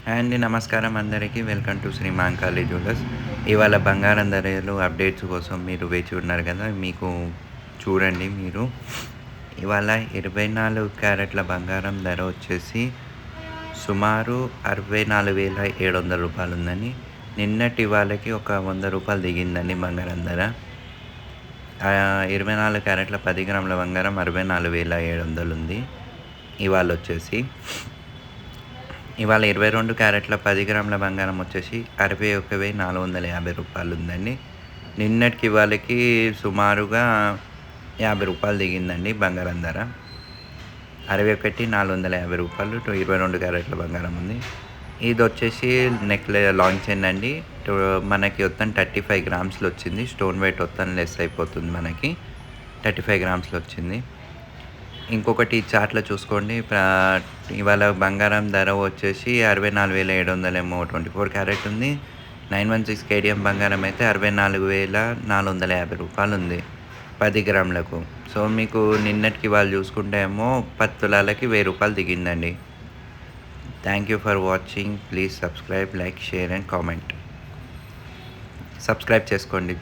Hi అండి. నమస్కారం అందరికీ. Welcome to Shri Mahankali jewellers. ఇవాళ బంగారం ధరలు అప్డేట్స్ కోసం మీరు వేచి ఉన్నారు కదా! మీకు చూడండి మీరు. ఇవాళ 24 క్యారెట్ల బంగారం ధర వచ్చేసి సుమారు రూ. 64,700 ఉందండి. నిన్నటి ఇవాళకి ఒక రూ. 100 దిగిందండి బంగారం ధర. 24 క్యారెట్ల 10 గ్రాముల బంగారం 64,700 ఉంది ఇవాళొచ్చేసి. ఇవాళ 22 క్యారెట్ల 10 గ్రాముల బంగారం వచ్చేసి రూ. 61,450 ఉందండి. నిన్నటికి ఇవాళకి సుమారుగా రూ. 50 దిగిందండి బంగారం ధర. 61,450 22 క్యారెట్ల బంగారం ఉంది. ఇదొచ్చేసి లాంగ్ చైన్ అండి. మనకి మొత్తం 35 గ్రామ్స్‌లో వచ్చింది. స్టోన్ వెయిట్ మొత్తం లెస్ అయిపోతుంది మనకి. 35 గ్రామ్స్‌లో వచ్చింది. ఇంకొకటి చార్ట్‌లో చూసుకోండి. ఇవాళ బంగారం ధర వచ్చేసి 64,700 ఏమో 24 క్యారెట్ ఉంది. 916 కేడిఎం బంగారం అయితే రూ. 64,450 ఉంది 10 గ్రాములకు. సో, మీకు నిన్నటికి ఇవాళ చూసుకుంటే ఏమో 10 తులాలకి రూ. 1000 దిగిందండి. Thank you for watching. Please subscribe, like, share and comment. Subscribe చేసుకోండి.